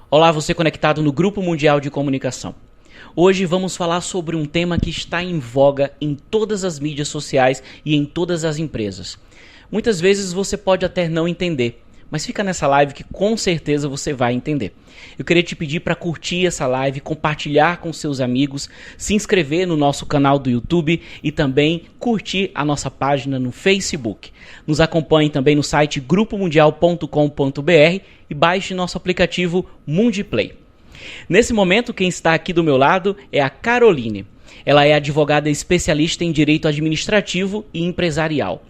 Olá, você conectado no Grupo Mundial de Comunicação. Hoje vamos falar sobre um tema que está em voga em todas as mídias sociais e em todas as empresas. Muitas vezes você pode até não entender, mas fica nessa live que com certeza você vai entender. Eu queria te pedir para curtir essa live, compartilhar com seus amigos, se inscrever no nosso canal do YouTube e também curtir a nossa página no Facebook. Nos acompanhe também no site grupomundial.com.br e baixe nosso aplicativo Mundiplay. Nesse momento, quem está aqui do meu lado é a Caroline. Ela é advogada especialista em direito administrativo e empresarial.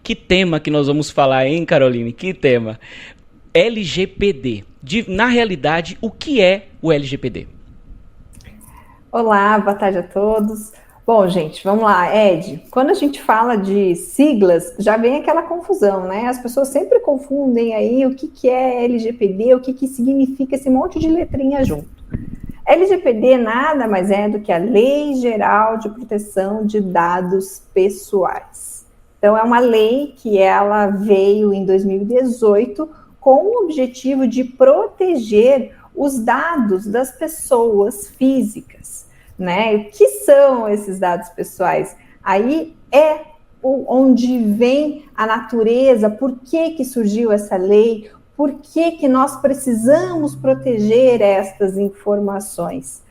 Que tema que nós vamos falar, hein, Caroline? Que tema? LGPD. Na realidade, o que é o LGPD? Olá, boa tarde a todos. Bom, gente, vamos lá. Ed, quando a gente fala de siglas, já vem aquela confusão, né? As pessoas sempre confundem aí o que é LGPD, o que significa esse monte de letrinha junto. LGPD nada mais é do que a Lei Geral de Proteção de Dados Pessoais. Então, é uma lei que ela veio em 2018 com o objetivo de proteger os dados das pessoas físicas, né? O que são esses dados pessoais? Aí é onde vem a natureza, por que surgiu essa lei, por que nós precisamos proteger estas informações.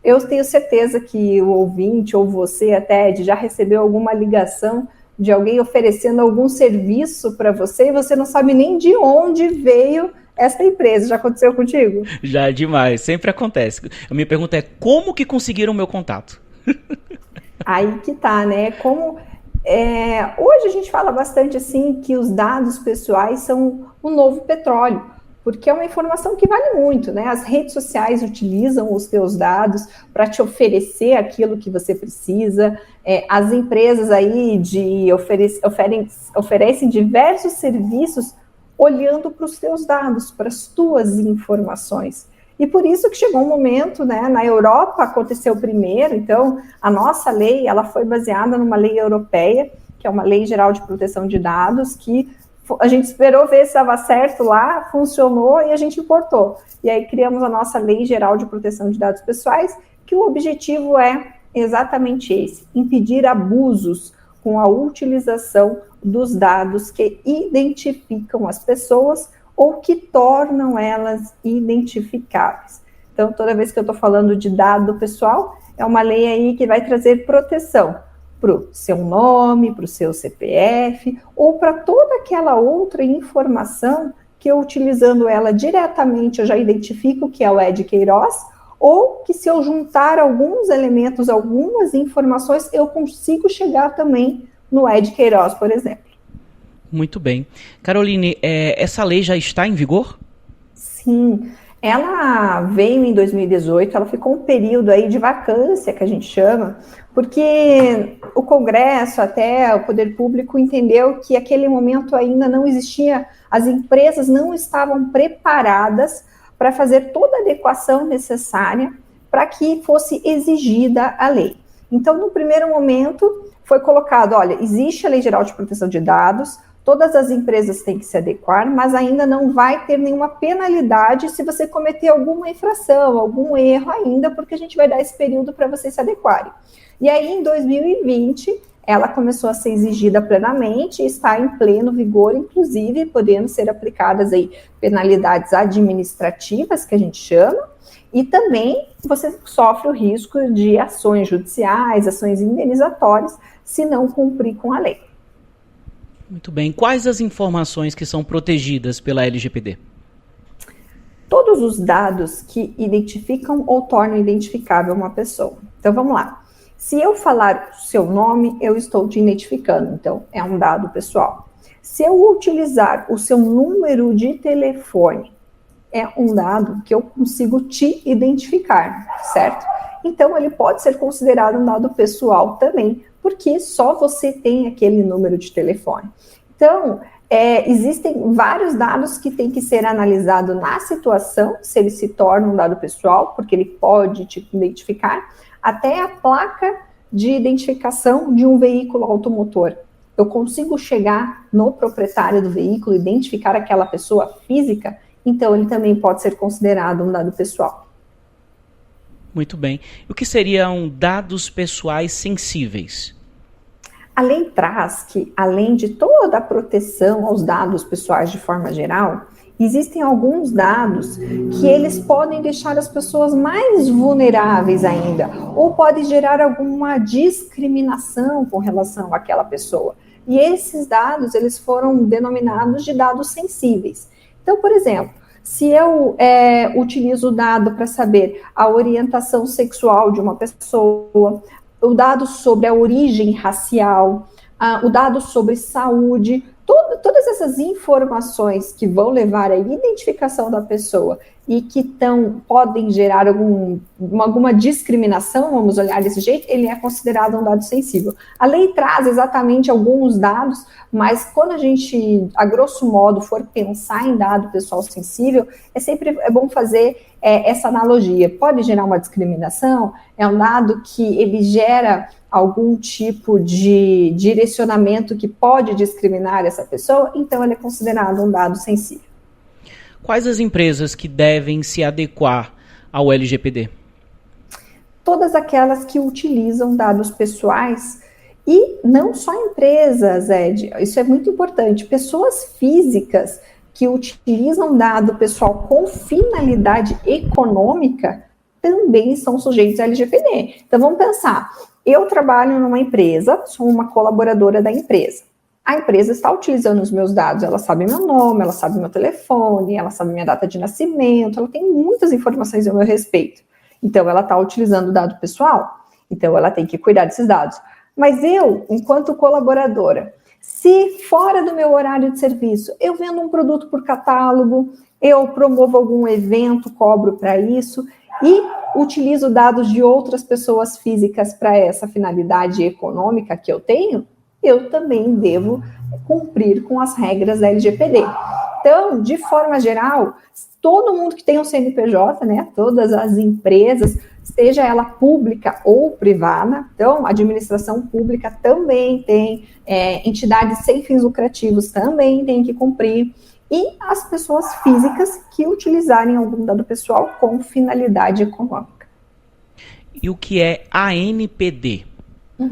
Eu tenho certeza que o ouvinte, ou você até, já recebeu alguma ligação de alguém oferecendo algum serviço para você e você não sabe nem de onde veio essa empresa. Já aconteceu contigo? Já demais, sempre acontece. A minha pergunta é, como que conseguiram o meu contato? Aí que tá, né? Hoje a gente fala bastante assim que os dados pessoais são o novo petróleo, porque é uma informação que vale muito, né? As redes sociais utilizam os teus dados para te oferecer aquilo que você precisa. As empresas aí oferecem diversos serviços olhando para os teus dados, para as tuas informações. E por isso que chegou um momento, né? Na Europa aconteceu primeiro, então a nossa lei ela foi baseada numa lei europeia, que é uma Lei Geral de Proteção de Dados, que a gente esperou ver se estava certo lá, funcionou e a gente importou. E aí criamos a nossa Lei Geral de Proteção de Dados Pessoais, que o objetivo é exatamente esse, impedir abusos com a utilização dos dados que identificam as pessoas ou que tornam elas identificáveis. Então, toda vez que eu estou falando de dado pessoal, é uma lei aí que vai trazer proteção para o seu nome, para o seu CPF, ou para toda aquela outra informação que eu, utilizando ela diretamente, eu já identifico que é o Ed Queiroz, ou que se eu juntar alguns elementos, algumas informações, eu consigo chegar também no Ed Queiroz, por exemplo. Muito bem. Caroline, essa lei já está em vigor? Sim. Ela veio em 2018, ela ficou um período aí de vacância, que a gente chama, porque o Congresso, até o Poder Público, entendeu que aquele momento ainda não existia, as empresas não estavam preparadas para fazer toda a adequação necessária para que fosse exigida a lei. Então, no primeiro momento, foi colocado, olha, existe a Lei Geral de Proteção de Dados, todas as empresas têm que se adequar, mas ainda não vai ter nenhuma penalidade se você cometer alguma infração, algum erro ainda, porque a gente vai dar esse período para vocês se adequarem. E aí, em 2020, ela começou a ser exigida plenamente, está em pleno vigor, inclusive podendo ser aplicadas aí penalidades administrativas, que a gente chama, e também você sofre o risco de ações judiciais, ações indenizatórias, se não cumprir com a lei. Muito bem. Quais as informações que são protegidas pela LGPD? Todos os dados que identificam ou tornam identificável uma pessoa. Então, vamos lá. Se eu falar o seu nome, eu estou te identificando. Então, é um dado pessoal. Se eu utilizar o seu número de telefone, é um dado que eu consigo te identificar, certo? Então, ele pode ser considerado um dado pessoal também, porque só você tem aquele número de telefone. Então, existem vários dados que têm que ser analisados na situação, se ele se torna um dado pessoal, porque ele pode te identificar, até a placa de identificação de um veículo automotor. Eu consigo chegar no proprietário do veículo, identificar aquela pessoa física então ele também pode ser considerado um dado pessoal. Muito bem. E o que seriam dados pessoais sensíveis? A lei traz que, além de toda a proteção aos dados pessoais de forma geral, existem alguns dados que eles podem deixar as pessoas mais vulneráveis ainda, ou pode gerar alguma discriminação com relação àquela pessoa. E esses dados, eles foram denominados de dados sensíveis. Então, por exemplo, se eu utilizo o dado para saber a orientação sexual de uma pessoa, o dado sobre a origem racial, o dado sobre saúde, todas essas informações que vão levar à identificação da pessoa e que podem gerar alguma discriminação, vamos olhar desse jeito, ele é considerado um dado sensível. A lei traz exatamente alguns dados, mas quando a gente, a grosso modo, for pensar em dado pessoal sensível, sempre bom fazer essa analogia. Pode gerar uma discriminação? É um dado que ele gera algum tipo de direcionamento que pode discriminar essa pessoa, então ele é considerado um dado sensível. Quais as empresas que devem se adequar ao LGPD? Todas aquelas que utilizam dados pessoais, e não só empresas, Ed, isso é muito importante, pessoas físicas que utilizam dado pessoal com finalidade econômica também são sujeitos ao LGPD. Então vamos pensar, eu trabalho numa empresa, sou uma colaboradora da empresa. A empresa está utilizando os meus dados, ela sabe meu nome, ela sabe meu telefone, ela sabe minha data de nascimento, ela tem muitas informações a meu respeito. Então, ela está utilizando o dado pessoal, então ela tem que cuidar desses dados. Mas eu, enquanto colaboradora, se fora do meu horário de serviço, eu vendo um produto por catálogo, eu promovo algum evento, cobro para isso, e utilizo dados de outras pessoas físicas para essa finalidade econômica que eu tenho, eu também devo cumprir com as regras da LGPD. Então, de forma geral, todo mundo que tem um CNPJ, né, todas as empresas, seja ela pública ou privada, então, a administração pública também tem, entidades sem fins lucrativos também tem que cumprir, e as pessoas físicas que utilizarem algum dado pessoal com finalidade econômica. E o que é ANPD?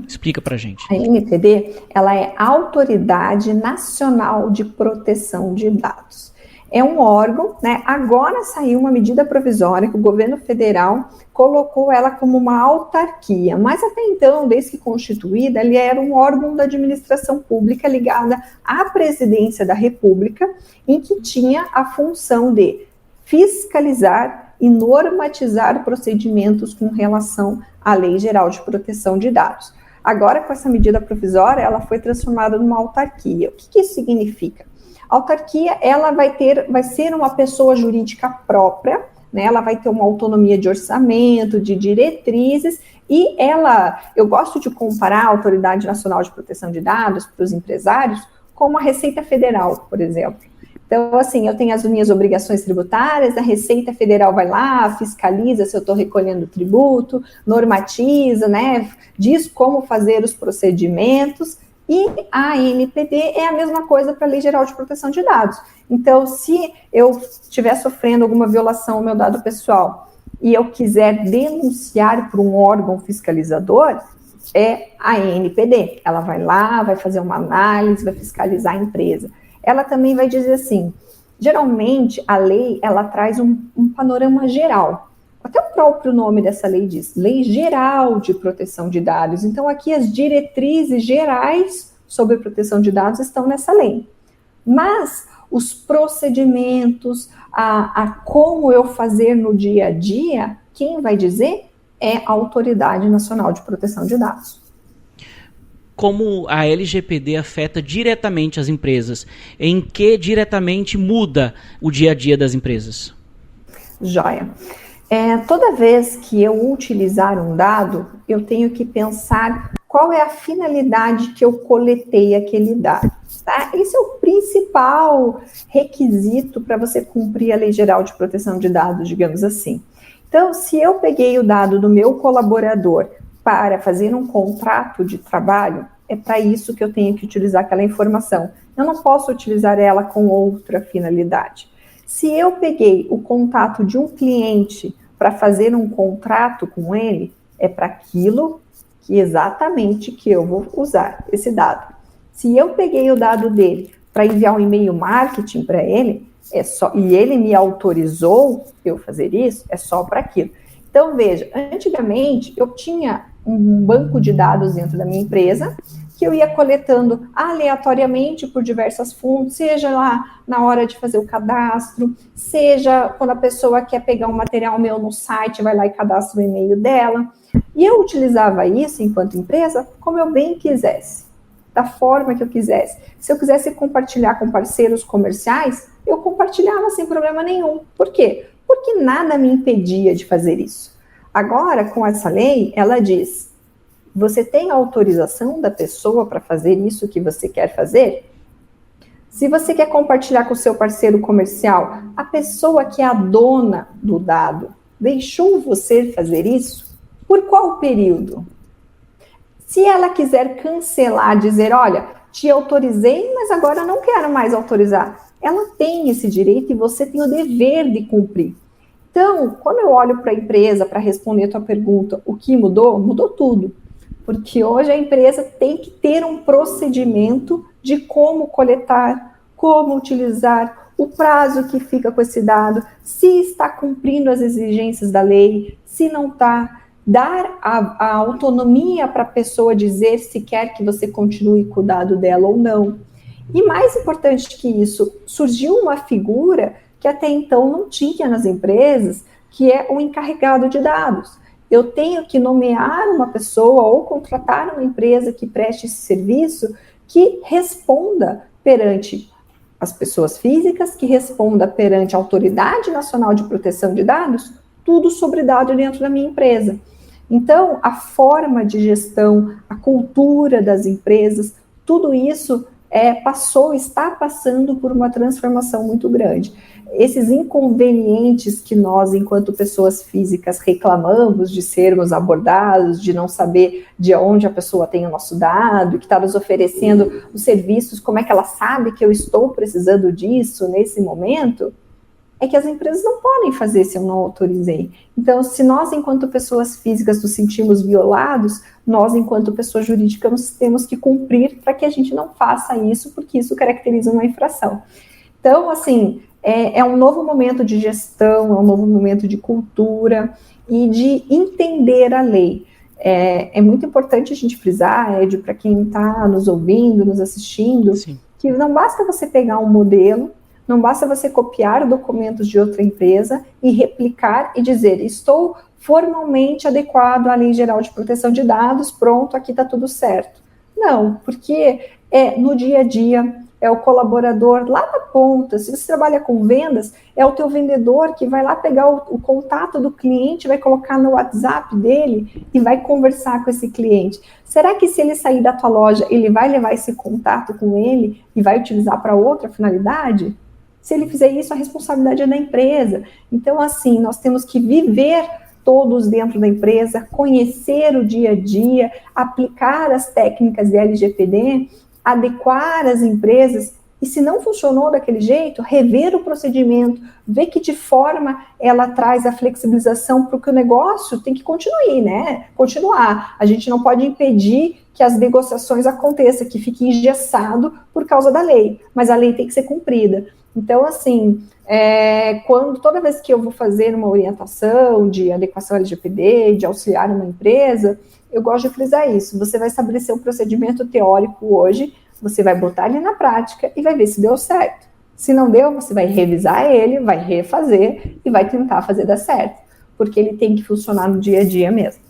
Explica pra gente. A ANPD, ela é a Autoridade Nacional de Proteção de Dados. É um órgão, né? Agora saiu uma medida provisória que o governo federal colocou ela como uma autarquia, mas até então, desde que constituída, ele era um órgão da administração pública ligada à presidência da República, em que tinha a função de fiscalizar e normatizar procedimentos com relação à Lei Geral de Proteção de Dados. Agora, com essa medida provisória, ela foi transformada numa autarquia. O que isso significa? A autarquia, ela vai ser uma pessoa jurídica própria, né? Ela vai ter uma autonomia de orçamento, de diretrizes, e eu gosto de comparar a Autoridade Nacional de Proteção de Dados para os empresários como a Receita Federal, por exemplo. Então, assim, eu tenho as minhas obrigações tributárias, a Receita Federal vai lá, fiscaliza se eu estou recolhendo tributo, normatiza, né, diz como fazer os procedimentos, e a ANPD é a mesma coisa para a Lei Geral de Proteção de Dados. Então, se eu estiver sofrendo alguma violação ao meu dado pessoal e eu quiser denunciar para um órgão fiscalizador, é a ANPD. Ela vai lá, vai fazer uma análise, vai fiscalizar a empresa. Ela também vai dizer assim, geralmente a lei, ela traz um panorama geral. Até o próprio nome dessa lei diz, Lei Geral de Proteção de Dados. Então, aqui as diretrizes gerais sobre proteção de dados estão nessa lei. Mas os procedimentos, a como eu fazer no dia a dia, quem vai dizer é a Autoridade Nacional de Proteção de Dados. Como a LGPD afeta diretamente as empresas? Em que diretamente muda o dia a dia das empresas? Joia. Toda vez que eu utilizar um dado, eu tenho que pensar qual é a finalidade que eu coletei aquele dado. Tá? Esse é o principal requisito para você cumprir a Lei Geral de Proteção de Dados, digamos assim. Então, se eu peguei o dado do meu colaborador para fazer um contrato de trabalho, é para isso que eu tenho que utilizar aquela informação. Eu não posso utilizar ela com outra finalidade. Se eu peguei o contato de um cliente para fazer um contrato com ele, é para aquilo que exatamente que eu vou usar esse dado. Se eu peguei o dado dele para enviar um e-mail marketing para ele, é só, e ele me autorizou eu fazer isso, é só para aquilo. Então, veja, antigamente eu tinha um banco de dados dentro da minha empresa que eu ia coletando aleatoriamente por diversas fontes, seja lá na hora de fazer o cadastro, seja quando a pessoa quer pegar um material meu no site, vai lá e cadastra o e-mail dela. E eu utilizava isso, enquanto empresa, como eu bem quisesse, da forma que eu quisesse. Se eu quisesse compartilhar com parceiros comerciais, eu compartilhava sem problema nenhum. Por quê? Porque nada me impedia de fazer isso. Agora, com essa lei, ela diz: você tem a autorização da pessoa para fazer isso que você quer fazer? Se você quer compartilhar com o seu parceiro comercial, a pessoa que é a dona do dado deixou você fazer isso? Por qual período? Se ela quiser cancelar, dizer, olha, te autorizei, mas agora não quero mais autorizar, ela tem esse direito e você tem o dever de cumprir. Então, quando eu olho para a empresa para responder a tua pergunta, o que mudou? Mudou tudo. Porque hoje a empresa tem que ter um procedimento de como coletar, como utilizar, o prazo que fica com esse dado, se está cumprindo as exigências da lei, se não está, dar a autonomia para a pessoa dizer se quer que você continue com o dado dela ou não. E mais importante que isso, surgiu uma figura que até então não tinha nas empresas, que é o encarregado de dados. Eu tenho que nomear uma pessoa ou contratar uma empresa que preste esse serviço, que responda perante as pessoas físicas, que responda perante a Autoridade Nacional de Proteção de Dados, tudo sobre dado dentro da minha empresa. Então, a forma de gestão, a cultura das empresas, tudo isso está passando por uma transformação muito grande. Esses inconvenientes que nós, enquanto pessoas físicas, reclamamos de sermos abordados, de não saber de onde a pessoa tem o nosso dado, que está nos oferecendo os serviços, como é que ela sabe que eu estou precisando disso nesse momento, é que as empresas não podem fazer se eu não autorizei. Então, se nós, enquanto pessoas físicas, nos sentimos violados, nós, enquanto pessoa jurídica, temos que cumprir para que a gente não faça isso, porque isso caracteriza uma infração. Então, assim, é um novo momento de gestão, é um novo momento de cultura e de entender a lei. É muito importante a gente frisar, Ed, para quem está nos ouvindo, nos assistindo, sim, que não basta você pegar um modelo, não basta você copiar documentos de outra empresa e replicar e dizer, estou formalmente adequado à Lei Geral de Proteção de Dados, pronto, aqui está tudo certo. Não, porque no dia a dia, é o colaborador lá na ponta. Se você trabalha com vendas, é o teu vendedor que vai lá pegar o contato do cliente, vai colocar no WhatsApp dele e vai conversar com esse cliente. Será que se ele sair da tua loja, ele vai levar esse contato com ele e vai utilizar para outra finalidade? Se ele fizer isso, a responsabilidade é da empresa. Então, assim, nós temos que viver todos dentro da empresa, conhecer o dia a dia, aplicar as técnicas de LGPD, adequar as empresas, e se não funcionou daquele jeito, rever o procedimento, ver que de forma ela traz a flexibilização para que o negócio tem que continuar, né? Continuar. A gente não pode impedir que as negociações aconteçam, que fique engessado por causa da lei, mas a lei tem que ser cumprida. Então, assim, toda vez que eu vou fazer uma orientação de adequação LGPD, de auxiliar uma empresa, eu gosto de frisar isso. Você vai estabelecer um procedimento teórico hoje, você vai botar ele na prática e vai ver se deu certo. Se não deu, você vai revisar ele, vai refazer e vai tentar fazer dar certo, porque ele tem que funcionar no dia a dia mesmo.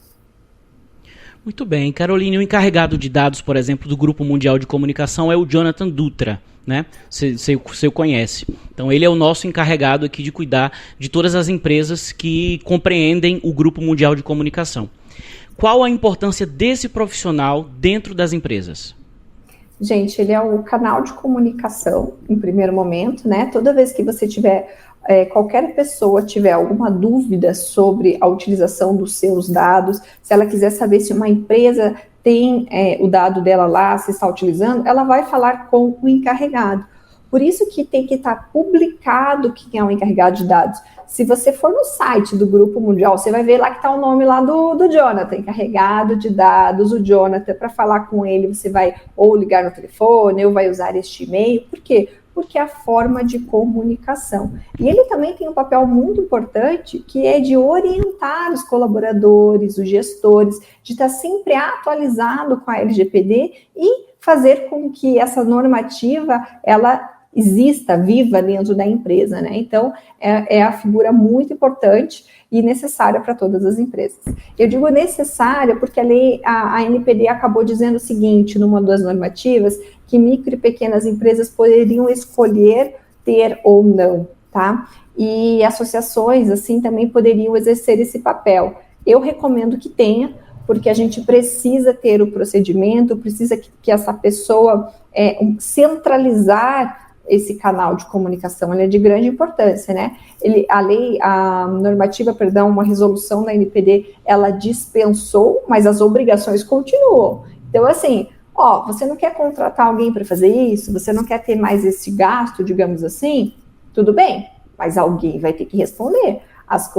Muito bem. Caroline, o encarregado de dados, por exemplo, do Grupo Mundial de Comunicação é o Jonathan Dutra, né? Você conhece. Então, ele é o nosso encarregado aqui de cuidar de todas as empresas que compreendem o Grupo Mundial de Comunicação. Qual a importância desse profissional dentro das empresas? Gente, ele é o canal de comunicação, em primeiro momento, né? Toda vez que você tiver, qualquer pessoa tiver alguma dúvida sobre a utilização dos seus dados, se ela quiser saber se uma empresa tem o dado dela lá, se está utilizando, ela vai falar com o encarregado. Por isso que tem que estar publicado quem é o encarregado de dados. Se você for no site do Grupo Mundial, você vai ver lá que está o nome lá do Jonathan, encarregado de dados, o Jonathan. Para falar com ele, você vai ou ligar no telefone, ou vai usar este e-mail. Por quê? Porque é a forma de comunicação. E ele também tem um papel muito importante, que é de orientar os colaboradores, os gestores, de estar sempre atualizado com a LGPD e fazer com que essa normativa, ela exista, viva dentro da empresa, né? Então, é a figura muito importante e necessária para todas as empresas. Eu digo necessária porque a NPD acabou dizendo o seguinte, numa das normativas, que micro e pequenas empresas poderiam escolher ter ou não, tá? E associações, assim, também poderiam exercer esse papel. Eu recomendo que tenha, porque a gente precisa ter o procedimento, precisa que essa pessoa centralizar esse canal de comunicação, ele é de grande importância, né? Uma resolução da NPD, ela dispensou, mas as obrigações continuam. Então, assim, você não quer contratar alguém para fazer isso, você não quer ter mais esse gasto, digamos assim, tudo bem, mas alguém vai ter que responder. As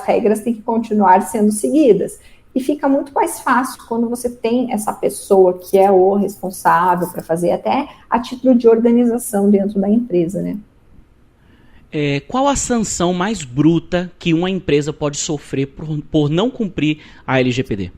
regras têm que continuar sendo seguidas. E fica muito mais fácil quando você tem essa pessoa que é o responsável para fazer, até a título de organização dentro da empresa, né? Qual a sanção mais bruta que uma empresa pode sofrer por não cumprir a LGPD?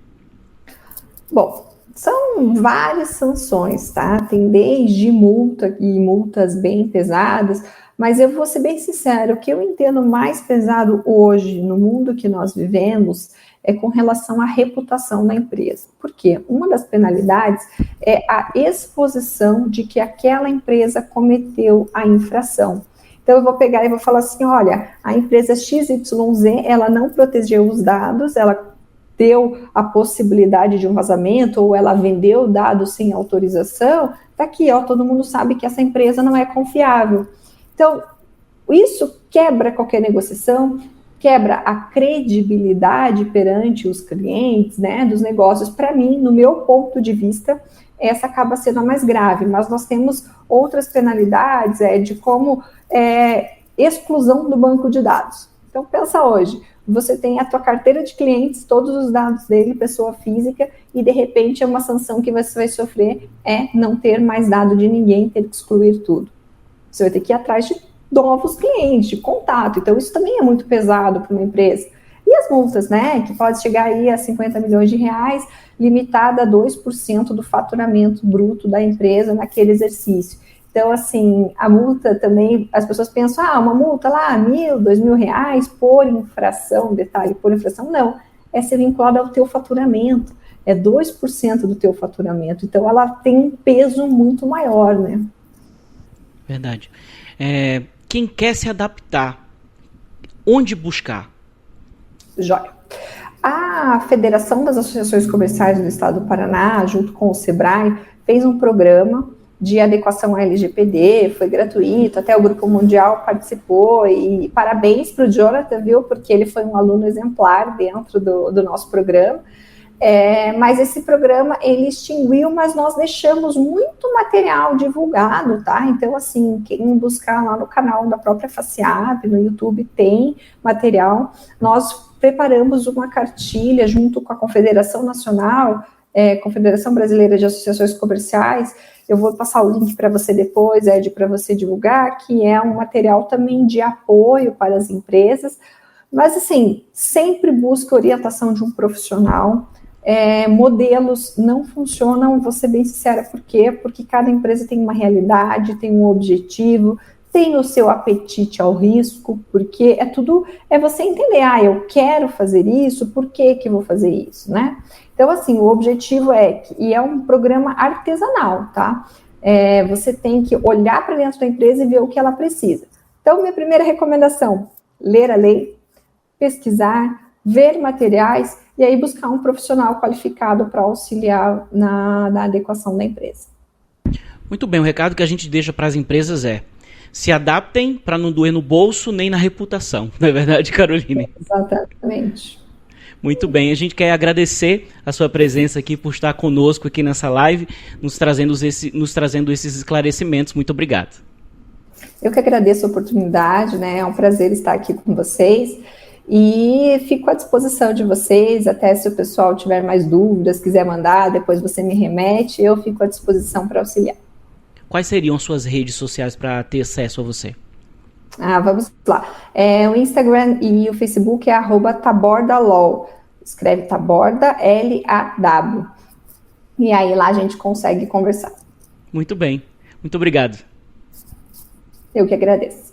Bom, são várias sanções, tá? Tem desde multa e multas bem pesadas, mas eu vou ser bem sincero, o que eu entendo mais pesado hoje no mundo que nós vivemos é com relação à reputação da empresa. Por quê? Uma das penalidades é a exposição de que aquela empresa cometeu a infração. Então, eu vou pegar e vou falar assim, olha, a empresa XYZ, ela não protegeu os dados, ela deu a possibilidade de um vazamento, ou ela vendeu dados sem autorização, tá aqui, todo mundo sabe que essa empresa não é confiável. Então, isso quebra qualquer negociação, quebra a credibilidade perante os clientes, né, dos negócios. Para mim, no meu ponto de vista, essa acaba sendo a mais grave, mas nós temos outras penalidades, de como exclusão do banco de dados. Então, pensa hoje, você tem a tua carteira de clientes, todos os dados dele, pessoa física, e de repente uma sanção que você vai sofrer é não ter mais dado de ninguém, ter que excluir tudo. Você vai ter que ir atrás de novos clientes, de contato. Então, isso também é muito pesado para uma empresa. E as multas, né, que pode chegar aí a 50 milhões de reais, limitada a 2% do faturamento bruto da empresa naquele exercício. Então, assim, a multa também, as pessoas pensam, uma multa lá, R$1.000, R$2.000 por infração, detalhe, por infração, não. É ser vinculada ao teu faturamento, é 2% do teu faturamento. Então, ela tem um peso muito maior, né? Verdade. Quem quer se adaptar, onde buscar? Jóia. A Federação das Associações Comerciais do Estado do Paraná, junto com o SEBRAE, fez um programa de adequação à LGPD, foi gratuito, até o Grupo Mundial participou, e parabéns para o Jonathan, viu, porque ele foi um aluno exemplar dentro do nosso programa. Mas esse programa, ele extinguiu, mas nós deixamos muito material divulgado, tá? Então, assim, quem buscar lá no canal da própria FACIAP, no YouTube, tem material. Nós preparamos uma cartilha junto com a Confederação Nacional, Confederação Brasileira de Associações Comerciais. Eu vou passar o link para você depois, para você divulgar, que é um material também de apoio para as empresas. Mas, assim, sempre busca orientação de um profissional. Modelos não funcionam, vou ser bem sincera, por quê? Porque cada empresa tem uma realidade, tem um objetivo, tem o seu apetite ao risco, porque é você entender, eu quero fazer isso, por que eu vou fazer isso, né? Então, assim, o objetivo e é um programa artesanal, tá? Você tem que olhar para dentro da empresa e ver o que ela precisa. Então, minha primeira recomendação, ler a lei, pesquisar, ver materiais, e aí buscar um profissional qualificado para auxiliar na adequação da empresa. Muito bem, o recado que a gente deixa para as empresas se adaptem para não doer no bolso nem na reputação. Não é verdade, Caroline? Exatamente. Muito bem, a gente quer agradecer a sua presença aqui, por estar conosco aqui nessa live, nos trazendo esses esclarecimentos. Muito obrigado. Eu que agradeço a oportunidade, né? É um prazer estar aqui com vocês e fico à disposição de vocês, até se o pessoal tiver mais dúvidas, quiser mandar, depois você me remete, eu fico à disposição para auxiliar. Quais seriam as suas redes sociais para ter acesso a você? Vamos lá. O Instagram e o Facebook é @tabordalaw. Escreve Taborda, Law. E aí lá a gente consegue conversar. Muito bem. Muito obrigado. Eu que agradeço.